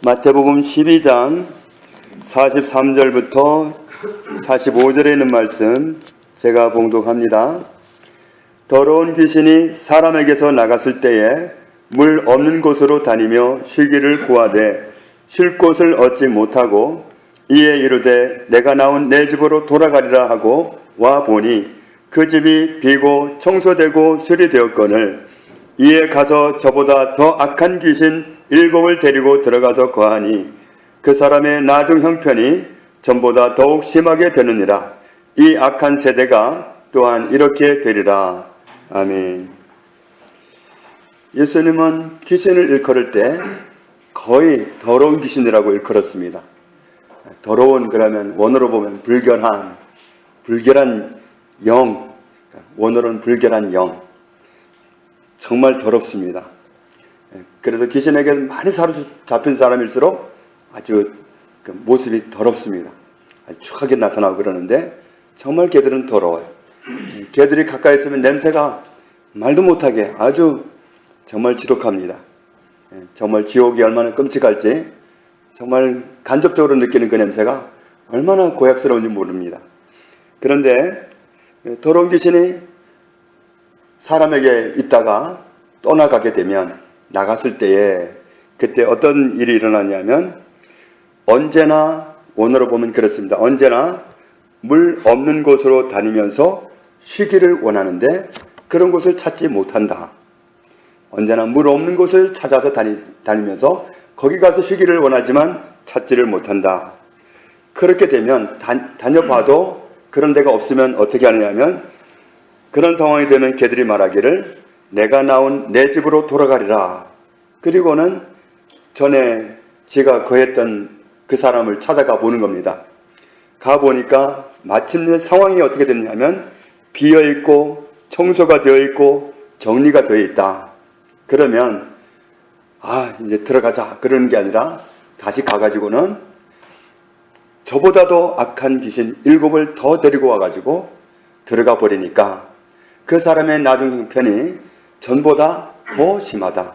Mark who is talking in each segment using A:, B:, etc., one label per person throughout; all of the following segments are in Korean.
A: 마태복음 12장 43절부터 45절에 있는 말씀 제가 봉독합니다. 더러운 귀신이 사람에게서 나갔을 때에 물 없는 곳으로 다니며 쉬기를 구하되 쉴 곳을 얻지 못하고 이에 이르되 내가 나온 내 집으로 돌아가리라 하고 와 보니 그 집이 비고 청소되고 수리되었거늘 이에 가서 저보다 더 악한 귀신 7을 데리고 들어가서 거하니 그 사람의 나중 형편이 전보다 더욱 심하게 되느니라. 이 악한 세대가 또한 이렇게 되리라. 아멘. 예수님은 귀신을 일컬을 때 거의 더러운 귀신이라고 일컬었습니다. 더러운 그러면 원어로 보면 불결한 영, 원어로는 불결한 영. 정말 더럽습니다. 그래서 귀신에게 많이 사로잡힌 사람일수록 아주 모습이 더럽습니다. 아주 추하게 나타나고 그러는데 정말 개들은 더러워요. 개들이 가까이 있으면 냄새가 말도 못하게 아주 정말 지독합니다. 정말 지옥이 얼마나 끔찍할지 정말 간접적으로 느끼는 그 냄새가 얼마나 고약스러운지 모릅니다. 그런데 더러운 귀신이 사람에게 있다가 떠나가게 되면 나갔을 때에 그때 어떤 일이 일어나냐면 언제나 원어로 보면 그렇습니다. 언제나 물 없는 곳으로 다니면서 쉬기를 원하는데 그런 곳을 찾지 못한다. 언제나 물 없는 곳을 찾아서 다니면서 거기 가서 쉬기를 원하지만 찾지를 못한다. 그렇게 되면 다녀봐도 그런 데가 없으면 어떻게 하느냐면 그런 상황이 되면 개들이 말하기를 내가 나온 내 집으로 돌아가리라. 그리고는 전에 제가 거했던 그 사람을 찾아가 보는 겁니다. 가보니까 마침내 상황이 어떻게 됐냐면 비어있고 청소가 되어있고 정리가 되어 있다. 그러면 이제 들어가자 그러는 게 아니라 다시 가가지고는 저보다도 악한 귀신 7을 더 데리고 와가지고 들어가 버리니까 그 사람의 나중 형편이 전보다 더 심하다.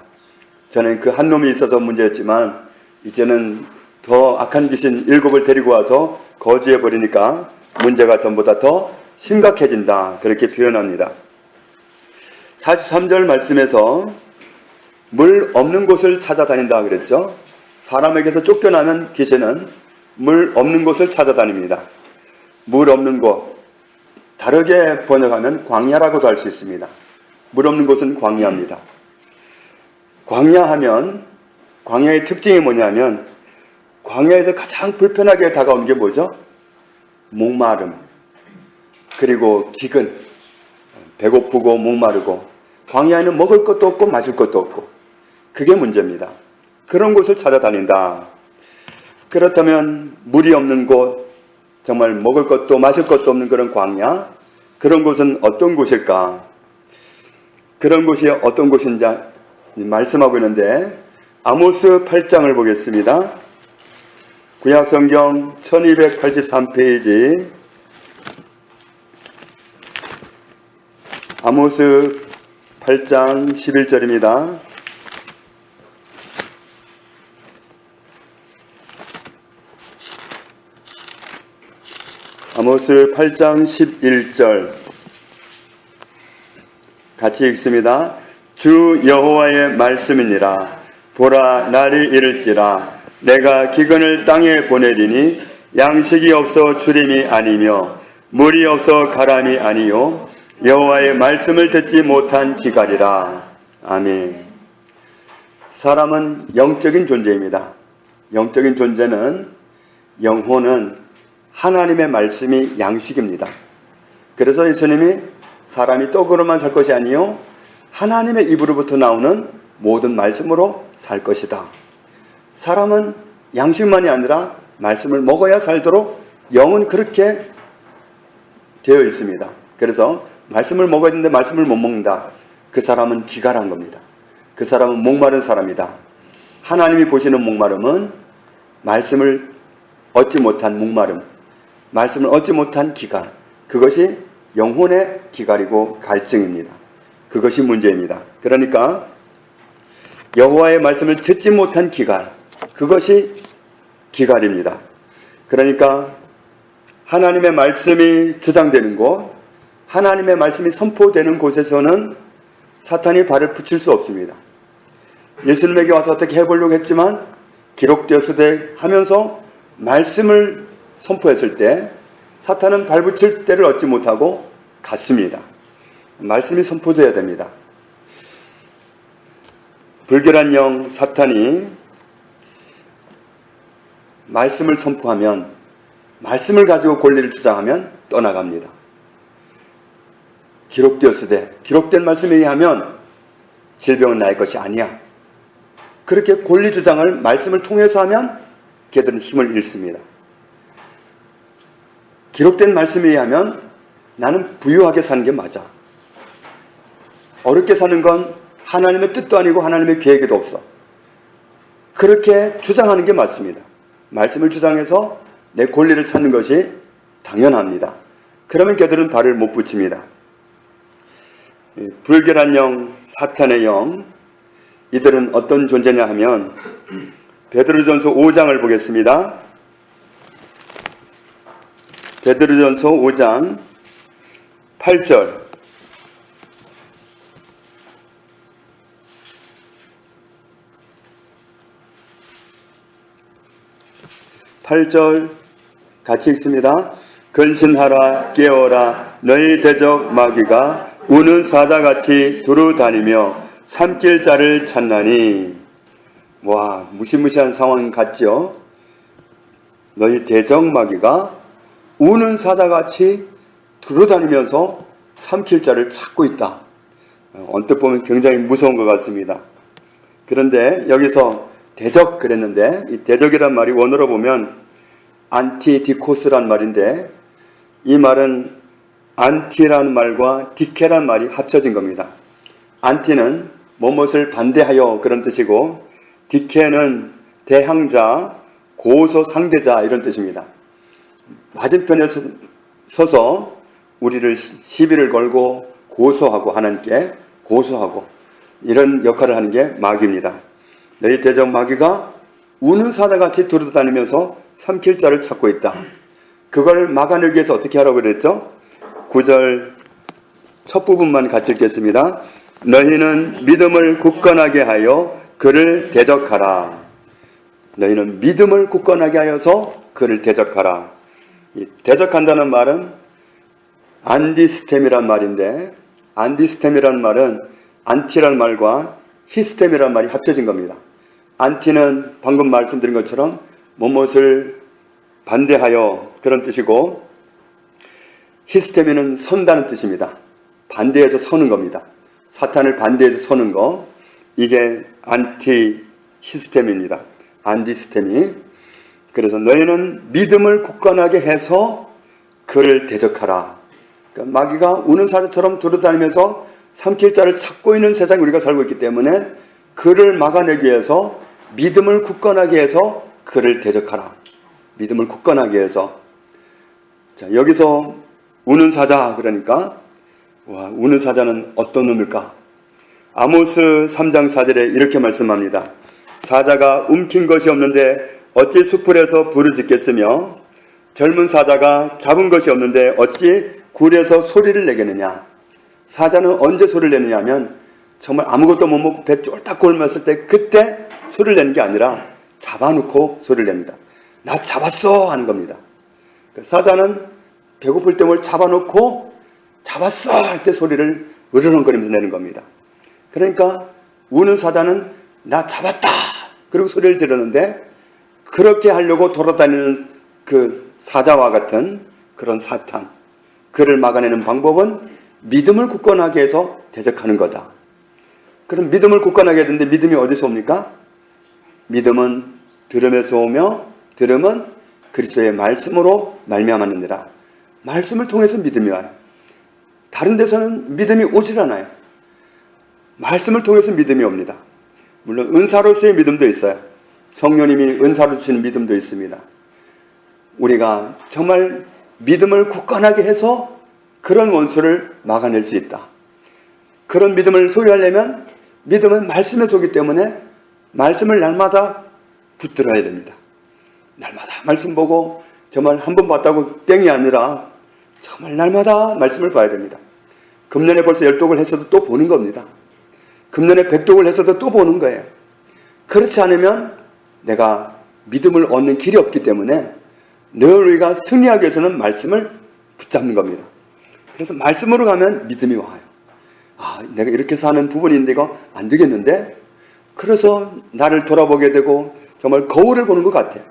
A: 저는 그 한 놈이 있어서 문제였지만 이제는 더 악한 귀신 7을 데리고 와서 거주해 버리니까 문제가 전보다 더 심각해진다. 그렇게 표현합니다. 43절 말씀에서 물 없는 곳을 찾아다닌다 그랬죠. 사람에게서 쫓겨나는 귀신은 물 없는 곳을 찾아다닙니다. 물 없는 곳, 다르게 번역하면 광야라고도 할 수 있습니다. 물 없는 곳은 광야입니다. 광야하면 광야의 특징이 뭐냐면 광야에서 가장 불편하게 다가오는 게 뭐죠? 목마름, 그리고 기근, 배고프고 목마르고 광야에는 먹을 것도 없고 마실 것도 없고 그게 문제입니다. 그런 곳을 찾아다닌다. 그렇다면 물이 없는 곳, 정말 먹을 것도 마실 것도 없는 그런 광야, 그런 곳은 어떤 곳일까? 그런 곳이 어떤 곳인지 말씀하고 있는데 아모스 8장을 보겠습니다. 구약성경 1283페이지 아모스 8장 11절입니다. 아모스 8장 11절 같이 읽습니다. 주 여호와의 말씀이니라. 보라 날이 이를지라. 내가 기근을 땅에 보내리니 양식이 없어 주림이 아니며 물이 없어 가람이 아니요 여호와의 말씀을 듣지 못한 기갈이라. 아멘. 사람은 영적인 존재입니다. 영적인 존재는 영혼은 하나님의 말씀이 양식입니다. 그래서 예수님이 사람이 떡으로만 살 것이 아니요 하나님의 입으로부터 나오는 모든 말씀으로 살 것이다. 사람은 양식만이 아니라 말씀을 먹어야 살도록 영은 그렇게 되어 있습니다. 그래서 말씀을 먹어야 되는데 말씀을 못 먹는다. 그 사람은 기갈한 겁니다. 그 사람은 목마른 사람이다. 하나님이 보시는 목마름은 말씀을 얻지 못한 목마름, 말씀을 얻지 못한 기갈, 그것이 영혼의 기갈이고 갈증입니다. 그것이 문제입니다. 그러니까 여호와의 말씀을 듣지 못한 기갈, 그것이 기갈입니다. 그러니까 하나님의 말씀이 주장되는 곳, 하나님의 말씀이 선포되는 곳에서는 사탄이 발을 붙일 수 없습니다. 예수님에게 와서 어떻게 해보려고 했지만 기록되었으되 하면서 말씀을 선포했을 때 사탄은 발붙일 때를 얻지 못하고 갔습니다. 말씀이 선포되어야 됩니다. 불결한 영 사탄이 말씀을 선포하면, 말씀을 가지고 권리를 주장하면 떠나갑니다. 기록되었으되, 기록된 말씀에 의하면 질병은 나의 것이 아니야. 그렇게 권리 주장을 말씀을 통해서 하면 걔들은 힘을 잃습니다. 기록된 말씀에 의하면 나는 부유하게 사는 게 맞아. 어렵게 사는 건 하나님의 뜻도 아니고 하나님의 계획에도 없어. 그렇게 주장하는 게 맞습니다. 말씀을 주장해서 내 권리를 찾는 것이 당연합니다. 그러면 걔들은 발을 못 붙입니다. 불결한 영, 사탄의 영, 이들은 어떤 존재냐 하면 베드로전서 5장을 보겠습니다. 베드로전서 5장 8절. 8절 같이 읽습니다. 근신하라 깨어라 너희 대적 마귀가 우는 사자같이 두루다니며 삼킬 자를 찾나니. 와, 무시무시한 상황 같죠? 너희 대적 마귀가 우는 사자같이 두루다니면서 삼킬 자를 찾고 있다. 언뜻 보면 굉장히 무서운 것 같습니다. 그런데 여기서 대적 그랬는데 이 대적이란 말이 원어로 보면 안티디코스란 말인데 이 말은 안티라는 말과 디케란 말이 합쳐진 겁니다. 안티는 뭐뭇을 반대하여 그런 뜻이고 디케는 대항자, 고소 상대자 이런 뜻입니다. 맞은편에 서서 우리를 시비를 걸고 고소하고 하나님께 고소하고 이런 역할을 하는 게 마귀입니다. 너희 대적 마귀가 우는 사자같이 두루다니면서 삼킬 자를 찾고 있다. 그걸 막아내기 위해서 어떻게 하라고 그랬죠? 9절 첫 부분만 같이 읽겠습니다. 너희는 믿음을 굳건하게 하여 그를 대적하라. 너희는 믿음을 굳건하게 하여서 그를 대적하라. 이 대적한다는 말은 안디스템이란 말인데 안디스템이란 말은 안티란 말과 히스템이란 말이 합쳐진 겁니다. 안티는 방금 말씀드린 것처럼 무엇을 반대하여 그런 뜻이고 히스테미는 선다는 뜻입니다. 반대해서 서는 겁니다. 사탄을 반대해서 서는 거, 이게 안티 히스템입니다. 안디스템이. 그래서 너희는 믿음을 굳건하게 해서 그를 대적하라. 그러니까 마귀가 우는 사자처럼 두루다니면서 삼킬 자를 찾고 있는 세상에 우리가 살고 있기 때문에 그를 막아내기 위해서 믿음을 굳건하게 해서 그를 대적하라. 믿음을 굳건하게 해서. 자, 여기서 우는 사자 그러니까 우는 사자는 어떤 놈일까? 아모스 3장 4절에 이렇게 말씀합니다. 사자가 움킨 것이 없는데 어찌 수풀에서 부르짖겠으며 젊은 사자가 잡은 것이 없는데 어찌 굴에서 소리를 내겠느냐. 사자는 언제 소리를 내느냐 하면 정말 아무것도 못 먹고 배 쫄딱 굶었을 때 그때 소리를 내는 게 아니라 잡아놓고 소리를 냅니다. 나 잡았어 하는 겁니다. 사자는 배고플 때 뭘 잡아놓고 잡았어 할 때 소리를 으르렁거리면서 내는 겁니다. 그러니까 우는 사자는 나 잡았다 그리고 소리를 지르는데 그렇게 하려고 돌아다니는 그 사자와 같은 그런 사탄, 그를 막아내는 방법은 믿음을 굳건하게 해서 대적하는 거다. 그럼 믿음을 굳건하게 해야 되는데 믿음이 어디서 옵니까? 믿음은 들음에서 오며 들음은 그리스도의 말씀으로 말미암았느니라. 말씀을 통해서 믿음이 와요. 다른 데서는 믿음이 오질 않아요. 말씀을 통해서 믿음이 옵니다. 물론 은사로서의 믿음도 있어요. 성령님이 은사로 주시는 믿음도 있습니다. 우리가 정말 믿음을 굳건하게 해서 그런 원수를 막아낼 수 있다. 그런 믿음을 소유하려면 믿음은 말씀에 속기 때문에 말씀을 날마다 붙들어야 됩니다. 날마다 말씀 보고 정말 한 번 봤다고 땡이 아니라 정말 날마다 말씀을 봐야 됩니다. 금년에 벌써 10독을 했어도 또 보는 겁니다. 금년에 100독을 했어도 또 보는 거예요. 그렇지 않으면 내가 믿음을 얻는 길이 없기 때문에 늘 우리가 승리하기 위해서는 말씀을 붙잡는 겁니다. 그래서 말씀으로 가면 믿음이 와요. 아, 내가 이렇게 사는 부분인데 이거 안 되겠는데? 그래서 나를 돌아보게 되고 정말 거울을 보는 것 같아요.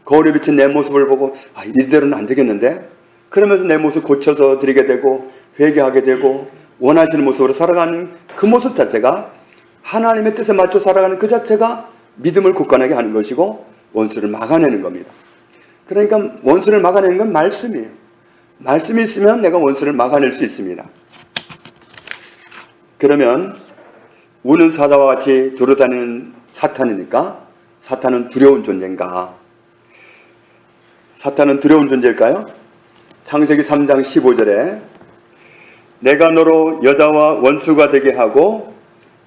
A: 거울에 비친 내 모습을 보고 아, 이대로는 안 되겠는데? 그러면서 내 모습 고쳐서 드리게 되고 회개하게 되고 원하시는 모습으로 살아가는 그 모습 자체가 하나님의 뜻에 맞춰 살아가는 그 자체가 믿음을 굳건하게 하는 것이고 원수를 막아내는 겁니다. 그러니까 원수를 막아내는 건 말씀이에요. 말씀이 있으면 내가 원수를 막아낼 수 있습니다. 그러면 우는 사자와 같이 돌아다니는 사탄이니까 사탄은 두려운 존재인가? 사탄은 두려운 존재일까요? 창세기 3장 15절에 내가 너로 여자와 원수가 되게 하고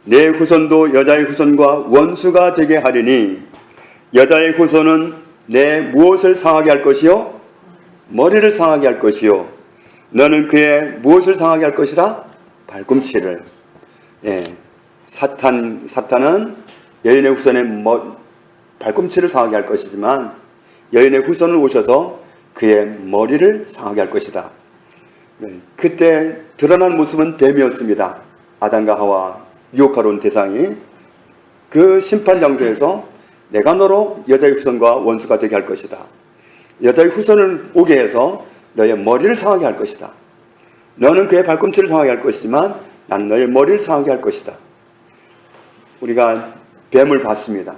A: 내 후손도 여자의 후손과 원수가 되게 하리니 여자의 후손은 내 무엇을 상하게 할 것이요? 머리를 상하게 할 것이요. 너는 그의 무엇을 상하게 할 것이라? 발꿈치를. 예, 사탄은 여인의 후손의 발꿈치를 상하게 할 것이지만 여인의 후손을 오셔서 그의 머리를 상하게 할 것이다. 그때 드러난 모습은 뱀이었습니다. 아담과 하와 유혹하러 온 대상이 그 심판 장소에서 내가 너로 여자의 후손과 원수가 되게 할 것이다. 여자의 후손을 오게 해서 너의 머리를 상하게 할 것이다. 너는 그의 발꿈치를 상하게 할 것이지만 나는 너의 머리를 상하게 할 것이다. 우리가 뱀을 봤습니다.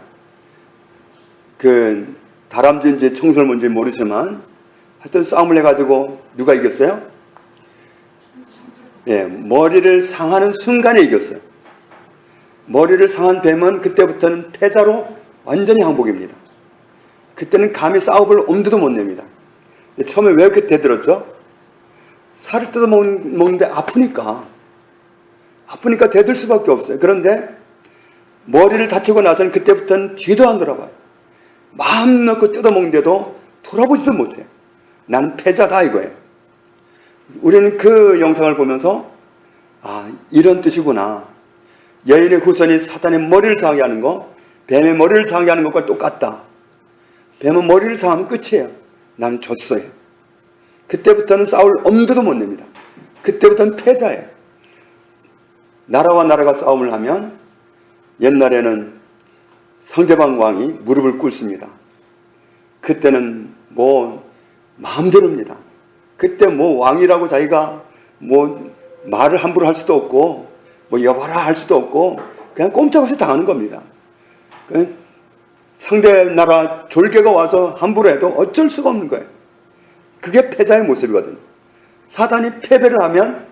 A: 그 다람쥐인지 청설모인지 모르지만 하여튼 싸움을 해가지고 누가 이겼어요? 예, 머리를 상하는 순간에 이겼어요. 머리를 상한 뱀은 그때부터는 패자로 완전히 항복입니다. 그때는 감히 싸움을 엄두도 못 냅니다. 처음에 왜 그렇게 대들었죠? 살을 뜯어먹는데 아프니까 대들 수밖에 없어요. 그런데 머리를 다치고 나서는 그때부터는 뒤도 안 돌아봐요. 마음 놓고 뜯어먹는데도 돌아보지도 못해요. 나는 패자다 이거예요. 우리는 그 영상을 보면서 아, 이런 뜻이구나. 여인의 후손이 사탄의 머리를 상하게 하는 거, 뱀의 머리를 상하게 하는 것과 똑같다. 뱀은 머리를 상하면 끝이에요. 나는 졌어요. 그때부터는 싸울 엄두도 못 냅니다. 그때부터는 패자예요. 나라와 나라가 싸움을 하면 옛날에는 상대방 왕이 무릎을 꿇습니다. 그때는 마음대로입니다. 그때 왕이라고 자기가 말을 함부로 할 수도 없고 여봐라 할 수도 없고 그냥 꼼짝없이 당하는 겁니다. 상대 나라 졸개가 와서 함부로 해도 어쩔 수가 없는 거예요. 그게 패자의 모습이거든요. 사단이 패배를 하면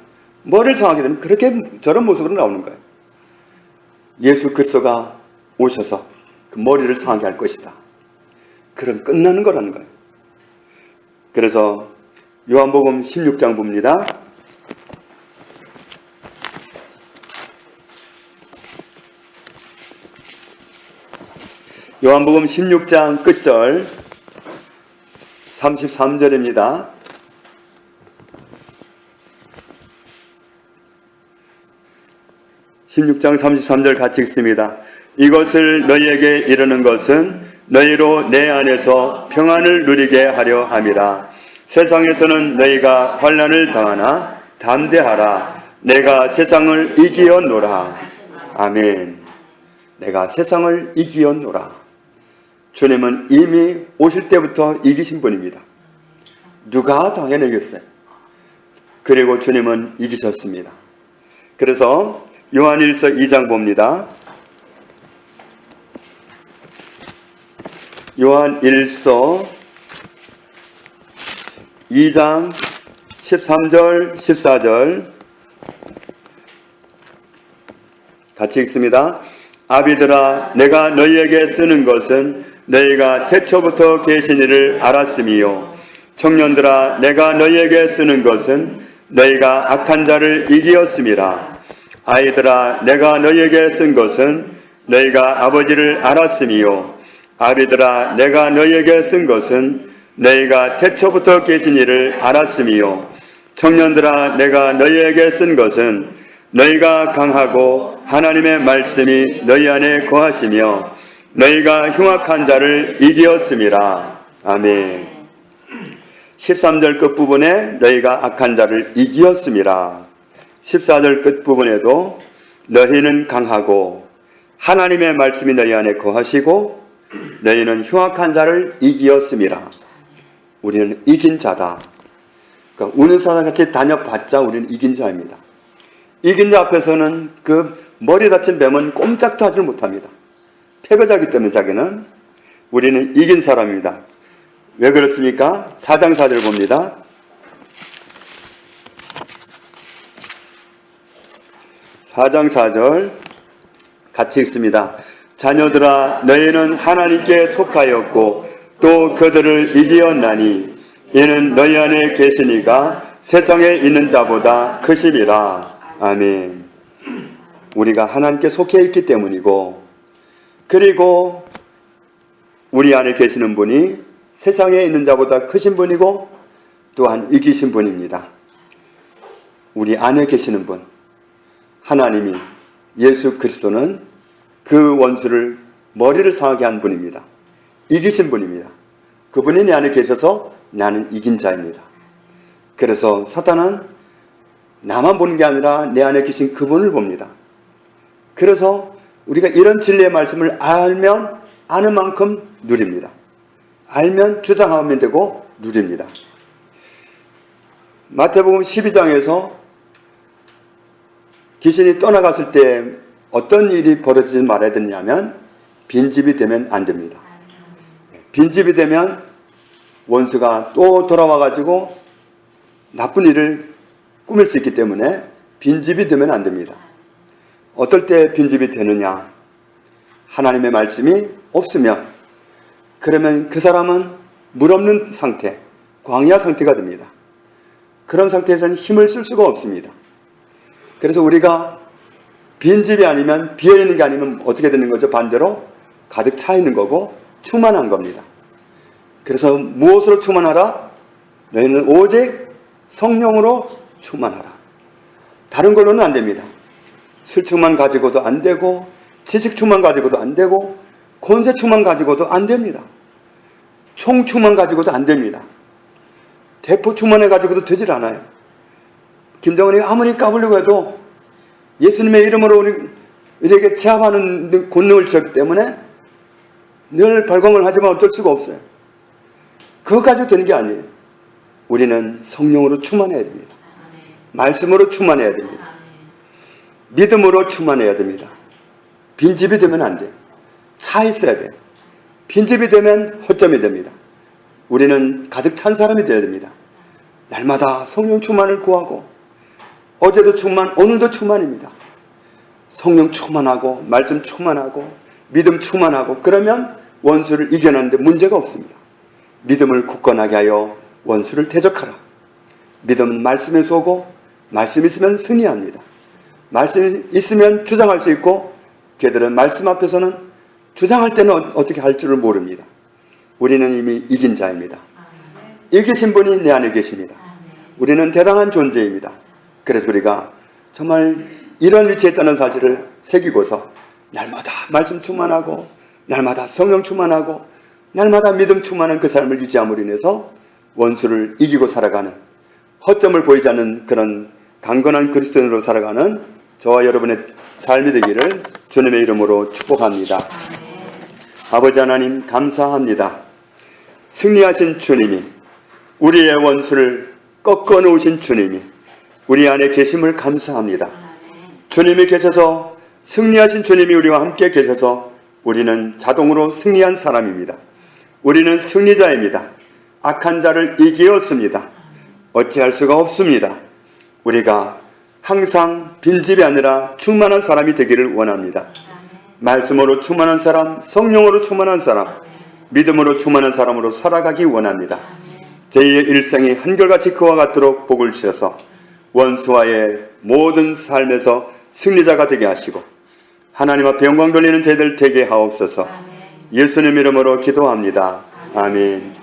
A: 머리를 상하게 되면 그렇게 저런 모습으로 나오는 거예요. 예수 그리스도가 오셔서 그 머리를 상하게 할 것이다. 그럼 끝나는 거라는 거예요. 그래서 요한복음 16장 봅니다. 요한복음 16장 끝절 33절입니다. (16장 33절) 같이 읽습니다. 이것을 너희에게 이르는 것은 너희로 내 안에서 평안을 누리게 하려 함이라. 세상에서는 너희가 환난을 당하나 담대하라. 내가 세상을 이기었노라. 아멘. 내가 세상을 이기었노라. 주님은 이미 오실 때부터 이기신 분입니다. 누가 더 해내겠어요? 그리고 주님은 이기셨습니다. 그래서 요한일서 2장 봅니다. 요한일서 2장 13절 14절 같이 읽습니다. 아비들아, 내가 너희에게 쓰는 것은 너희가 태초부터 계신 이를 알았음이요. 청년들아, 내가 너희에게 쓰는 것은 너희가 악한 자를 이기었음이라. 아이들아, 내가 너희에게 쓴 것은 너희가 아버지를 알았음이요. 아비들아 내가 너희에게 쓴 것은 너희가 태초부터 계신 이를 알았음이요 청년들아 내가 너희에게 쓴 것은 너희가 강하고 하나님의 말씀이 너희 안에 거하시며 너희가 흉악한 자를 이기었음이라. 아멘. 13절 끝부분에 너희가 악한 자를 이기었음이라. 14절 끝부분에도 너희는 강하고 하나님의 말씀이 너희 안에 거하시고 너희는 흉악한 자를 이기었음이라. 우리는 이긴 자다. 그러니까 우는 사람같이 다녀봤자 우리는 이긴 자입니다. 이긴 자 앞에서는 그 머리 다친 뱀은 꼼짝도 하지 못합니다. 패거자기 때문에 자기는. 우리는 이긴 사람입니다. 왜 그렇습니까? 4장 4절 봅니다. 4장 4절 같이 읽습니다. 자녀들아 너희는 하나님께 속하였고 또 그들을 이기었나니 이는 너희 안에 계시니가 세상에 있는 자보다 크심이라. 아멘. 우리가 하나님께 속해 있기 때문이고 그리고 우리 안에 계시는 분이 세상에 있는 자보다 크신 분이고 또한 이기신 분입니다. 우리 안에 계시는 분 하나님이 예수 그리스도는 그 원수를 머리를 상하게 한 분입니다. 이기신 분입니다. 그분이 내 안에 계셔서 나는 이긴 자입니다. 그래서 사탄은 나만 보는 게 아니라 내 안에 계신 그분을 봅니다. 그래서 우리가 이런 진리의 말씀을 알면 아는 만큼 누립니다. 알면 주장하면 되고 누립니다. 마태복음 12장에서 귀신이 떠나갔을 때 어떤 일이 벌어지지 말아야 되냐면 빈집이 되면 안 됩니다. 빈집이 되면 원수가 또 돌아와가지고 나쁜 일을 꾸밀 수 있기 때문에 빈집이 되면 안 됩니다. 어떨 때 빈집이 되느냐? 하나님의 말씀이 없으면 그러면 그 사람은 물 없는 상태, 광야 상태가 됩니다. 그런 상태에서는 힘을 쓸 수가 없습니다. 그래서 우리가 빈집이 아니면 비어있는 게 아니면 어떻게 되는 거죠? 반대로 가득 차 있는 거고 충만한 겁니다. 그래서 무엇으로 충만하라? 너희는 오직 성령으로 충만하라. 다른 걸로는 안 됩니다. 술충만 가지고도 안 되고 지식충만 가지고도 안 되고 권세충만 가지고도 안 됩니다. 총충만 가지고도 안 됩니다. 대포충만 해가지고도 되질 않아요. 김정은이 아무리 까불려고 해도 예수님의 이름으로 우리에게 제압하는 권능을 주었기 때문에 늘 발광을 하지만 어쩔 수가 없어요. 그것 가지고 되는 게 아니에요. 우리는 성령으로 충만해야 됩니다. 말씀으로 충만해야 됩니다. 믿음으로 충만해야 됩니다. 빈집이 되면 안 돼요. 차 있어야 돼요. 빈집이 되면 허점이 됩니다. 우리는 가득 찬 사람이 되어야 됩니다. 날마다 성령 충만을 구하고 어제도 충만, 오늘도 충만입니다. 성령 충만하고 말씀 충만하고 믿음 충만하고 그러면 원수를 이겨내는데 문제가 없습니다. 믿음을 굳건하게 하여 원수를 대적하라. 믿음은 말씀에 쏘고 말씀 있으면 승리합니다. 말씀이 있으면 주장할 수 있고 걔들은 말씀 앞에서는 주장할 때는 어떻게 할 줄을 모릅니다. 우리는 이미 이긴 자입니다. 이기신 분이 내 안에 계십니다. 우리는 대단한 존재입니다. 그래서 우리가 정말 이런 위치에 있다는 사실을 새기고서 날마다 말씀 충만하고 날마다 성령 충만하고 날마다 믿음 충만한 그 삶을 유지함으로 인해서 원수를 이기고 살아가는 허점을 보이지 않는 그런 강건한 그리스도인으로 살아가는 저와 여러분의 삶이 되기를 주님의 이름으로 축복합니다. 아버지 하나님 감사합니다. 승리하신 주님이 우리의 원수를 꺾어 놓으신 주님이 우리 안에 계심을 감사합니다. 주님이 계셔서 승리하신 주님이 우리와 함께 계셔서 우리는 자동으로 승리한 사람입니다. 우리는 승리자입니다. 악한 자를 이기었습니다. 어찌할 수가 없습니다. 우리가 항상 빈집이 아니라 충만한 사람이 되기를 원합니다. 말씀으로 충만한 사람, 성령으로 충만한 사람, 믿음으로 충만한 사람으로 살아가기 원합니다. 제2의 일생이 한결같이 그와 같도록 복을 주셔서 원수와의 모든 삶에서 승리자가 되게 하시고 하나님 앞에 영광 돌리는 저희들 되게 하옵소서. 예수님 이름으로 기도합니다. 아멘.